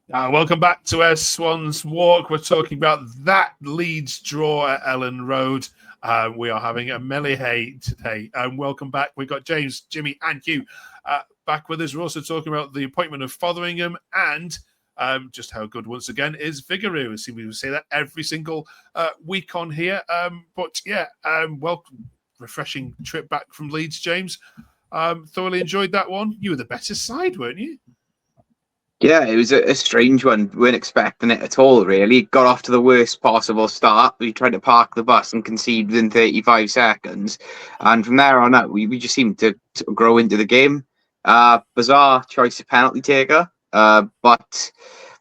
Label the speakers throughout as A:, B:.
A: Welcome back to our Swans Walk. We're talking about that Leeds draw at Elland Road. We are having a Mellier today. Welcome back. We've got James, Jimmy, and Hugh back with us. We're also talking about the appointment of Fotheringham and just how good, once again, is Vigouroux. I see we say that every single week on here. Welcome. Refreshing trip back from Leeds, James. Thoroughly enjoyed that one. You were the better side, weren't you?
B: Yeah, it was a strange one. We weren't expecting it at all, really. Got off to the worst possible start. We tried to park the bus and concede within 35 seconds. And from there on out, we just seemed to grow into the game. Bizarre choice of penalty taker. But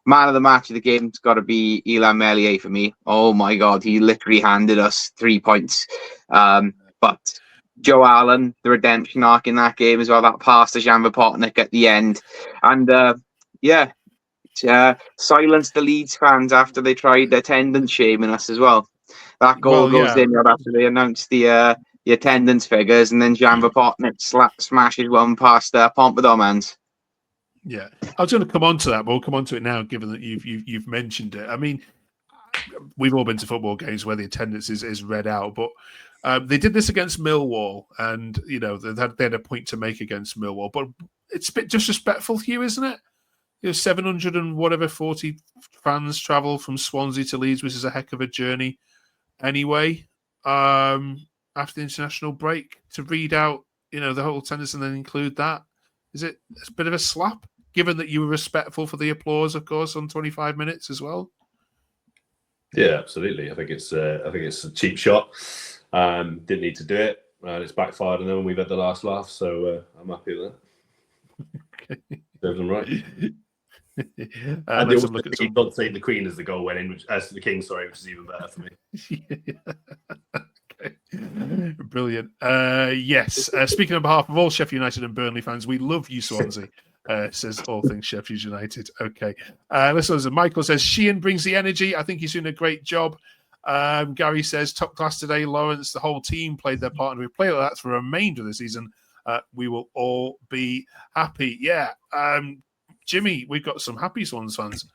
B: man of the match of the game's got to be Elland Mellier for me. Oh, my God. He literally handed us 3 points. But Tjoe-A-On, the redemption arc in that game as well, that pass to Jan Vopotnik at the end. And... silence the Leeds fans after they tried attendance shaming us as well. That goal goes in right after they announced the attendance figures, and then Jan Vopotnik smashes one past Pompadour.
A: Yeah, I was going to come on to that, but we'll come on to it now, given that you've mentioned it. I mean, we've all been to football games where the attendance is read out, but they did this against Millwall, and they had a point to make against Millwall, but it's a bit disrespectful, Hugh, isn't it? 700 and whatever 40 fans travel from Swansea to Leeds, which is a heck of a journey anyway. After the international break, to read out the whole attendance and then include that, is it a bit of a slap? Given that you were respectful for the applause, of course, on 25 minutes as well.
C: Yeah, absolutely. I think it's a cheap shot. Didn't need to do it. It's backfired on them when we've had the last laugh, so I'm happy with that. Serves them right.
A: And
C: let's look at not saying the Queen as the goal went in, which the King, which is even better for me.
A: Okay. Brilliant. Yes. Speaking on behalf of all Sheffield United and Burnley fans, we love you, Swansea. Says all things Sheffield United. Okay. Listen, Michael says Sheehan brings the energy. I think he's doing a great job. Gary says top class today. Lawrence, the whole team played their part, and we play like that for the remainder of the season. We will all be happy. Yeah. Jimmy, we've got some happy Swans fans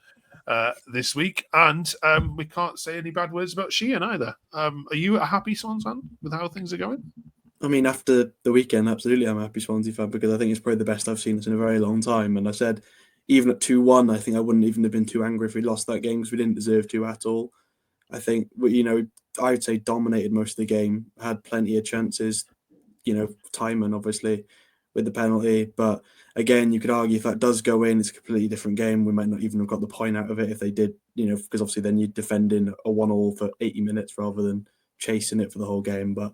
A: this week, and we can't say any bad words about Sheehan either. Are you a happy Swans fan with how things are going?
D: I mean, after the weekend, absolutely, I'm a happy Swansea fan because I think it's probably the best I've seen us in a very long time. And I said, even at 2-1, I think I wouldn't even have been too angry if we lost that game because we didn't deserve to at all. I think, I would say dominated most of the game, had plenty of chances, Tymon, obviously, with the penalty. But again, you could argue if that does go in, it's a completely different game. We might not even have got the point out of it if they did, because obviously then you're defending a 1-1 for 80 minutes rather than chasing it for the whole game. But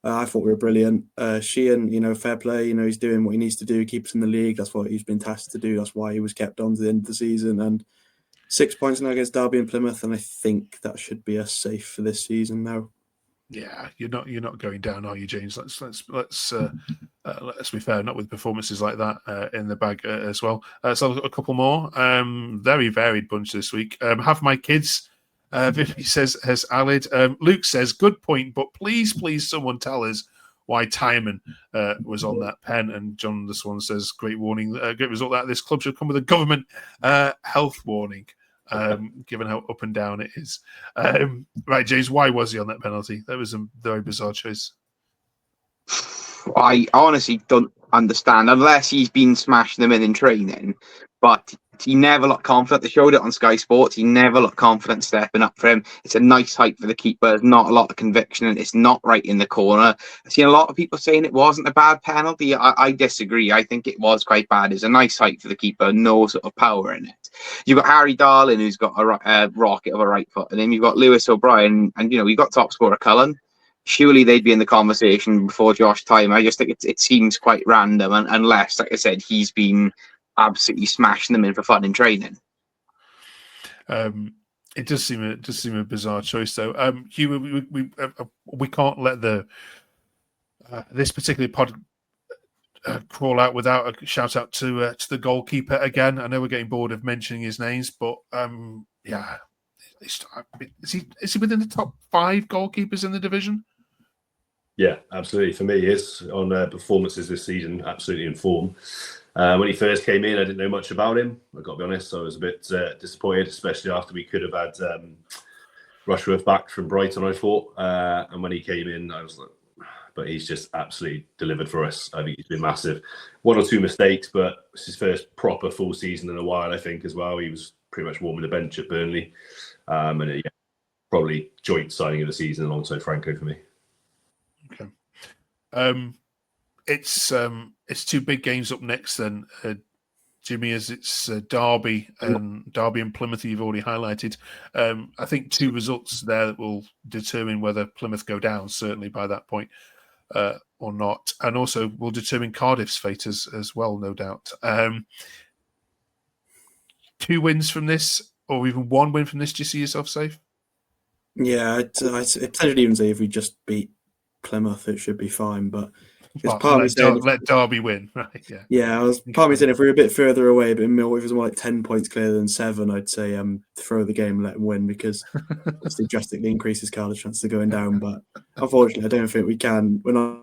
D: I thought we were brilliant. Sheehan, fair play. He's doing what he needs to do, keep us in the league. That's what he's been tasked to do. That's why he was kept on to the end of the season. And 6 points now against Derby and Plymouth, and I think that should be us safe for this season now.
A: Yeah, you're not going down, are you, James? Let's be fair, not with performances like that in the bag as well. So a couple more. Very varied bunch this week. Have my kids. Vivi says has allied. Luke says good point, but please, someone tell us why Tymon was on that pen. And John the Swan says great warning, great result that this club should come with a government health warning. Given how up and down it is. Right, James, why was he on that penalty? That was a very bizarre choice.
B: I honestly don't understand, unless he's been smashing them in training, but he never looked confident. They showed it on Sky Sports. He never looked confident stepping up for him. It's a nice height for the keeper. There's not a lot of conviction, and it's not right in the corner. I've seen a lot of people saying it wasn't a bad penalty. I disagree. I think it was quite bad. It's a nice height for the keeper, no sort of power in it. You've got Harry Darling, who's got a rocket of a right foot, and then you've got Lewis O'Brien, and you've got top scorer Cullen. Surely they'd be in the conversation before Josh Tymon. I just think it seems quite random, unless, like I said, he's been absolutely smashing them in for fun in training.
A: It does seem a bizarre choice, though. Hugh, we can't let this particular pod crawl out without a shout out to the goalkeeper again. I know we're getting bored of mentioning his names, but yeah, is he within the top 5 goalkeepers in the division?
C: Yeah, absolutely. For me, he is on performances this season, absolutely in form. When he first came in, I didn't know much about him. I've got to be honest. I was a bit disappointed, especially after we could have had Rushworth back from Brighton, I thought. And when he came in, I was like, but he's just absolutely delivered for us. I think he's been massive. 1 or 2 mistakes, but it's his first proper full season in a while, I think, as well. He was pretty much warming the bench at Burnley. And probably joint signing of the season alongside Franco for me.
A: Okay. It's 2 big games up next then, Jimmy, as it's Derby and Plymouth you've already highlighted. I think 2 results there that will determine whether Plymouth go down, certainly by that point, or not. And also will determine Cardiff's fate as well, no doubt. 2 wins from this, or even 1 win from this, do you see yourself safe?
D: Yeah, I'd potentially even say if we just beat Plymouth, it should be fine. But
A: let Derby win, right?
D: Yeah. I was part of me saying if we were a bit further away, but if it was more like 10 points clearer than 7, I'd say throw the game and let them win, because it drastically increases Cardiff's chance of going down. But unfortunately, I don't think we can. We're not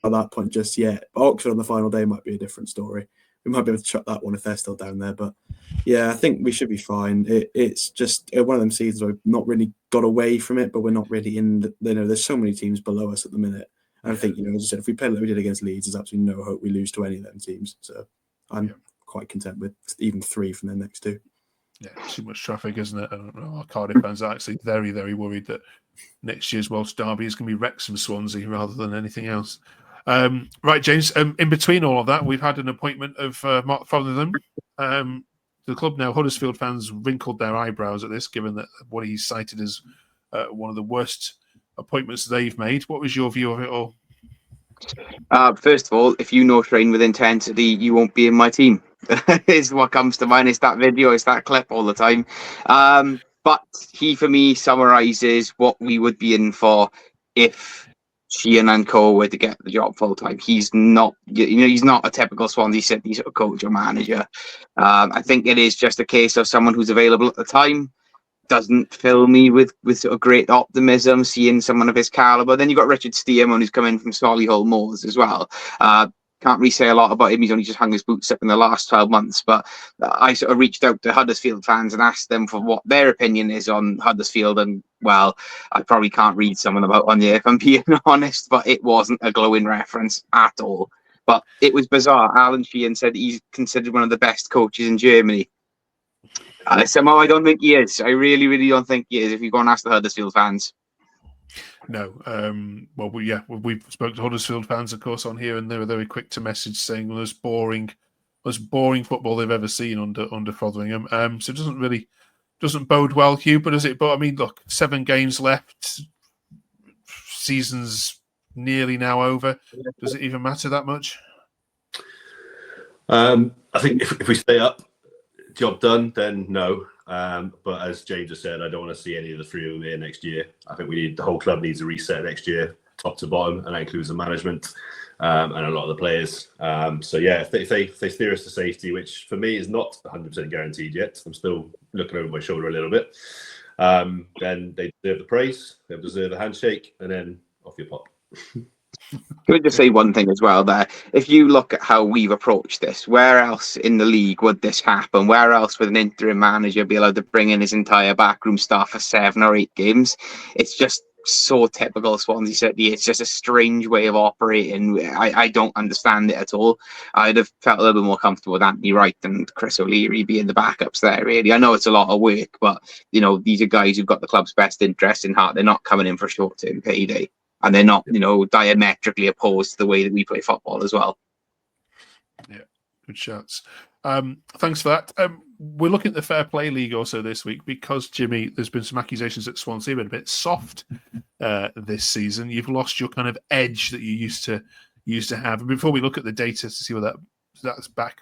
D: at that point just yet. But Oxford on the final day might be a different story. We might be able to shut that one if they're still down there. But yeah, I think we should be fine. It's just one of them seasons where we've not really got away from it, but we're not really in. There's so many teams below us at the minute. And I think, as I said, if we play like we did against Leeds, there's absolutely no hope we lose to any of them teams. So I'm quite content with even 3 from the next 2.
A: Yeah, too much traffic, isn't it? I don't know. Our Cardiff fans are actually very, very worried that next year's Welsh derby is going to be Wrexham Swansea rather than anything else. Right, James, in between all of that, we've had an appointment of Mark Fotheringham. The club now, Huddersfield fans wrinkled their eyebrows at this, given that what he's cited as one of the worst appointments they've made. What was your view of it all?
B: First of all, if you train with intensity, you won't be in my team. Is what comes to mind. It's that video, it's that clip all the time. But he, for me, summarises what we would be in for if Sheehan and co were to get the job full time. He's not, he's not a typical Swansea City sort of coach or manager. I think it is just a case of someone who's available at the time. Doesn't fill me with sort of great optimism seeing someone of his caliber. Then you've got Richard Tymon, who's come in from Solihull Moors as well. Can't really say a lot about him. He's only just hung his boots up in the last 12 months. But I sort of reached out to Huddersfield fans and asked them for what their opinion is on Huddersfield. And, well, I probably can't read someone about on there if I'm being honest, but it wasn't a glowing reference at all. But it was bizarre. Alan Sheehan said he's considered one of the best coaches in Germany. Somehow I don't think he is. I really, really don't think he is if you go and ask the Huddersfield fans.
A: No. We've spoken to Huddersfield fans, of course, on here, and they were very quick to message saying most boring football they've ever seen under Fotheringham. So it doesn't bode well, Hugh, but does it? But I mean, look, 7 games left, season's nearly now over. Does it even matter that much?
C: I think if we stay up, job done, then no. But as James has said, I don't want to see any of the 3 of them here next year. I think the whole club needs a reset next year, top to bottom, and that includes the management and a lot of the players. If they steer us to safety, which for me is not 100% guaranteed yet, I'm still looking over my shoulder a little bit, then they deserve the praise, they deserve the handshake, and then off you pop.
B: Can I just say one thing as well there? If you look at how we've approached this, where else in the league would this happen? Where else would an interim manager be allowed to bring in his entire backroom staff for 7 or 8 games? It's just so typical Swansea City. It's just a strange way of operating. I don't understand it at all. I'd have felt a little bit more comfortable with Anthony Wright and Chris O'Leary being the backups there, really. I know it's a lot of work, but these are guys who've got the club's best interest in heart. They're not coming in for a short-term payday. And they're not, diametrically opposed to the way that we play football as well.
A: Yeah, good shots. Thanks for that. We're looking at the Fair Play League also this week because, Jimmy, there's been some accusations that Swansea have been a bit soft this season. You've lost your kind of edge that you used to have. And before we look at the data to see whether that's back,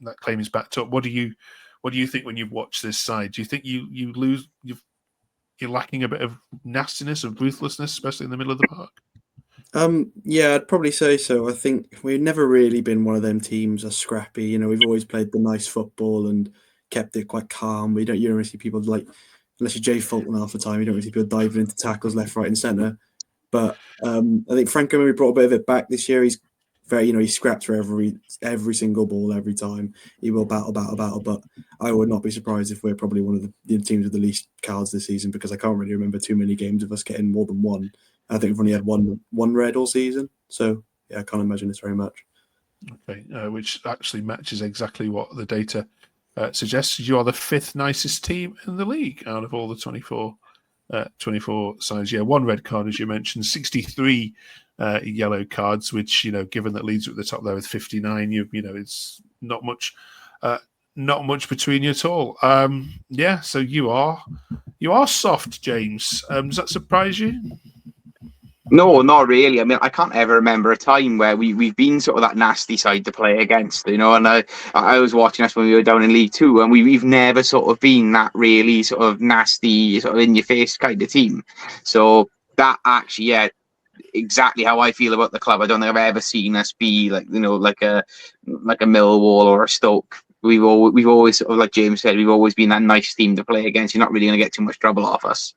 A: that claim is backed up, what do you think when you've watched this side? Do you think you lose? You're lacking a bit of nastiness, of ruthlessness, especially in the middle of the park?
D: Yeah, I'd probably say so. I think we've never really been one of them teams as scrappy. We've always played the nice football and kept it quite calm. You don't really see people unless you're Jay Fulton half the time, you don't really see people diving into tackles left, right, and centre. But I think Franco maybe brought a bit of it back this year. He's very, he scraps for every single ball every time. He will battle. But I would not be surprised if we're probably one of the teams with the least cards this season, because I can't really remember too many games of us getting more than one. I think we've only had one red all season. So yeah, I can't imagine this very much.
A: Okay, which actually matches exactly what the data suggests. You are the 5th nicest team in the league out of all the 24 sides. Yeah, 1 red card, as you mentioned, 63 yellow cards, which, given that Leeds are at the top there with 59, it's not much between you at all. Yeah, so you are soft, James. Does that surprise you?
B: No, not really. I mean, I can't ever remember a time where we've been sort of that nasty side to play against, And I was watching us when we were down in League Two, and we've never sort of been that really sort of nasty, sort of in your face kind of team. So that actually, yeah, exactly how I feel about the club. I don't think I've ever seen us be like a Millwall or a Stoke. We've always sort of, like James said, we've always been that nice team to play against. You're not really going to get too much trouble off us.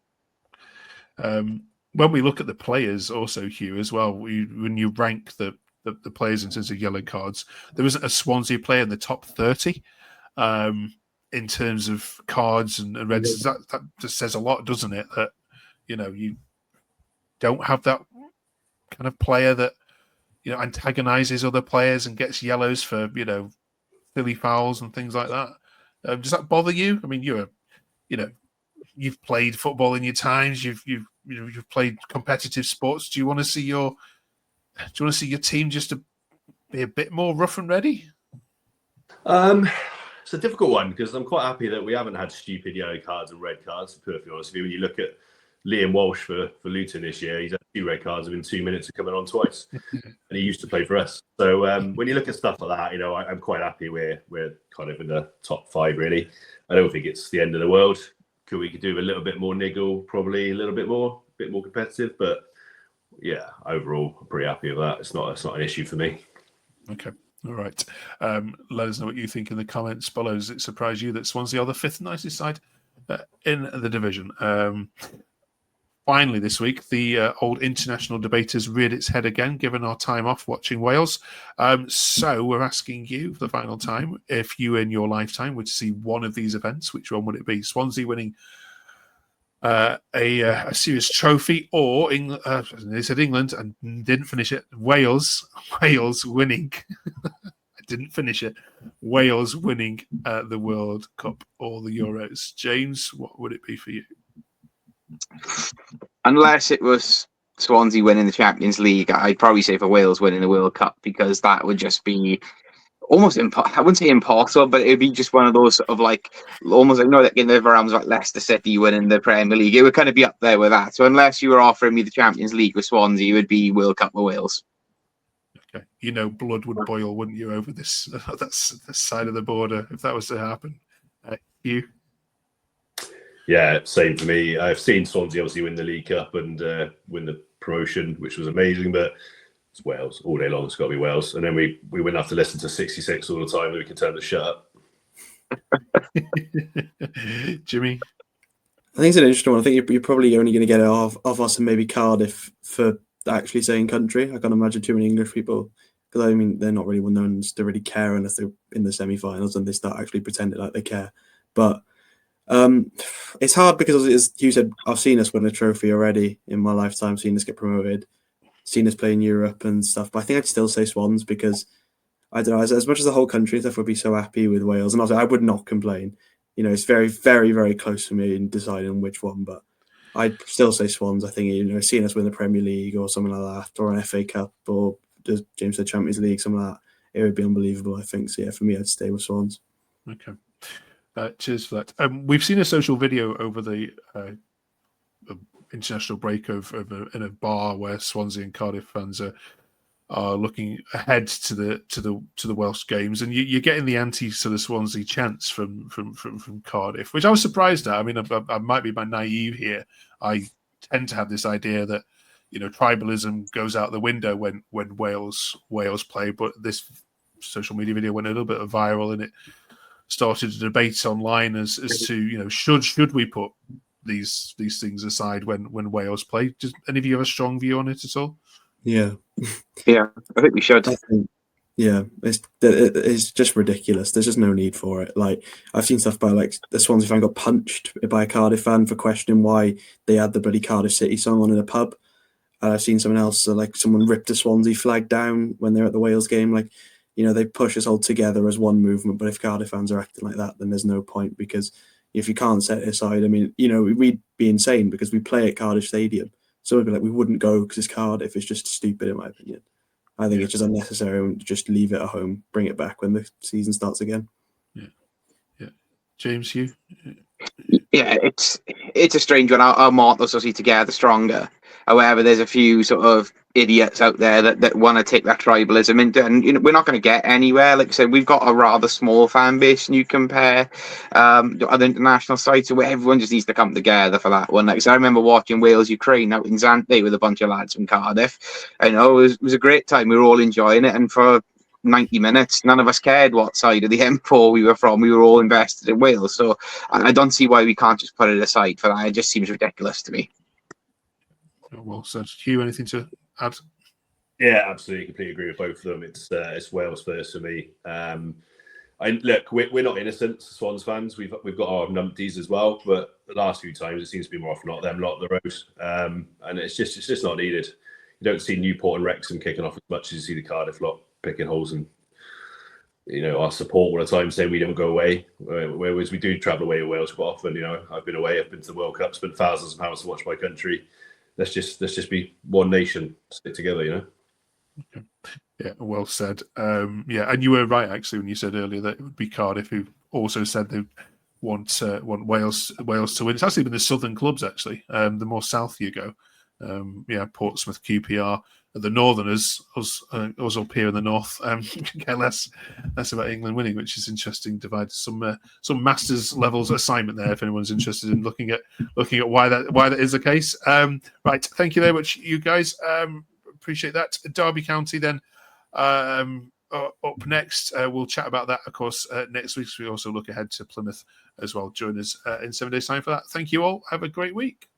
A: When we look at the players also, Hugh, as well, when you rank the players in terms of yellow cards, there isn't a Swansea player in the top 30 in terms of cards and reds. That just says a lot, doesn't it? That, you don't have that kind of player that, antagonizes other players and gets yellows for, silly fouls and things like that. Does that bother you? I mean, you've played football in your times. You've played competitive sports. Do you want to see your team just to be a bit more rough and ready?
C: It's a difficult one, because I'm quite happy that we haven't had stupid yellow cards and red cards, to be perfectly honest with you. When you look at Liam Walsh for Luton this year, he's had 2 red cards within 2 minutes of coming on twice, and he used to play for us. So when you look at stuff like that, I'm quite happy we're kind of in the top 5, really. I don't think it's the end of the world. We could do a little bit more niggle, probably a little bit more competitive, but yeah, overall, I'm pretty happy with that. It's not an issue for me.
A: Okay, all right. Let us know what you think in the comments below. Does it surprise you that Swansea are the 5th nicest side in the division? Finally, this week, the old international debate has reared its head again, given our time off watching Wales. So we're asking you for the final time, if you in your lifetime were to see one of these events, which one would it be? Swansea winning a serious trophy, or they said England and didn't finish it. Wales winning. I didn't finish it. Wales winning the World Cup or the Euros. James, what would it be for you?
B: Unless it was Swansea winning the Champions League, I'd probably say for Wales winning the World Cup, because that would just be almost I wouldn't say impossible, but it would be just one of those sort of like almost like that game over like Leicester City winning the Premier League. It would kind of be up there with that. So unless you were offering me the Champions League with Swansea, it would be World Cup with Wales.
A: Okay, blood would boil, wouldn't you, over this side of the border if that was to happen? You?
C: Yeah, same for me. I've seen Swansea obviously win the League Cup and win the promotion, which was amazing, but it's Wales all day long. It's got to be Wales. And then we wouldn't have to listen to 66 all the time, that we can tell them to shut up.
A: Jimmy?
D: I think it's an interesting one. I think you're probably only going to get it off us and maybe Cardiff for actually saying country. I can't imagine too many English people, because I mean, they're not really well known to really care unless they're in the semi-finals and they start actually pretending like they care. But it's hard because, as you said, I've seen us win a trophy already in my lifetime, seen us get promoted, seen us play in Europe and stuff. But I think I'd still say Swans, because I don't know, as much as the whole country and stuff would be so happy with Wales, and also I would not complain. It's very, very, very close for me in deciding which one, but I'd still say Swans. I think, seeing us win the Premier League or something like that, or an FA Cup, or as James said, Champions League, something like that, it would be unbelievable, I think. So yeah, for me, I'd stay with Swans.
A: Okay. Cheers for that. We've seen a social video over the international break in a bar where Swansea and Cardiff fans are looking ahead to the Welsh games, and you're getting the anti sort of Swansea chants from Cardiff, which I was surprised at. I mean, I might be naive here. I tend to have this idea that tribalism goes out the window when Wales play, but this social media video went a little bit viral, and it started a debate online as to should we put these things aside when Wales play. Does any of you have a strong view on it at all?
D: Yeah.
B: Yeah, I think we should.
D: I think, yeah, it's just ridiculous. There's just no need for it. Like, I've seen stuff about like the Swansea fan got punched by a Cardiff fan for questioning why they had the bloody Cardiff City song on in a pub. And I've seen someone else, like someone ripped a Swansea flag down when they're at the Wales game. Like, they push us all together as one movement. But if Cardiff fans are acting like that, then there's no point, because if you can't set it aside, I mean, we'd be insane because we play at Cardiff Stadium. So we'd be like, we wouldn't go because it's Cardiff. It's just stupid, in my opinion. I think it's just unnecessary, and just leave it at home, bring it back when the season starts again.
A: Yeah. James, you?
B: Yeah, it's a strange one. Our mortals obviously together stronger. However, there's a few sort of idiots out there that want to take that tribalism into, and we're not going to get anywhere. Like I said, we've got a rather small fan base, and you compare to other international sites where everyone just needs to come together for that one. Like, so I remember watching Wales-Ukraine out in Zante with a bunch of lads from Cardiff. I know it was a great time. We were all enjoying it, and for 90 minutes, none of us cared what side of the M4 we were from. We were all invested in Wales. So I don't see why we can't just put it aside for that. It just seems ridiculous to me.
A: Well said. Hugh, anything to add?
C: Yeah, absolutely. Completely agree with both of them. It's Wales first for me. Look, we're not innocent, Swans fans. We've got our numpties as well, but the last few times it seems to be more often not them, not the road. And it's just not needed. You don't see Newport and Wrexham kicking off as much as you see the Cardiff lot picking holes and our support all the time saying we don't go away, whereas we do travel away to Wales quite often. I've been away, I've been to the World Cup, spent thousands of pounds to watch my country. Let's just be one nation, stick together.
A: Okay. Yeah, well said. And you were right actually when you said earlier that it would be Cardiff who also said they want Wales to win. It's actually been the southern clubs actually. The more south you go, Portsmouth, QPR. The Northerners, us up here in the north, care less about England winning, which is interesting. Divide some masters levels assignment there if anyone's interested in looking at why that is the case. Right, thank you very much, you guys. Appreciate that. Derby County then up next. We'll chat about that, of course, next week. So we also look ahead to Plymouth as well. Join us in 7 days' time for that. Thank you all. Have a great week.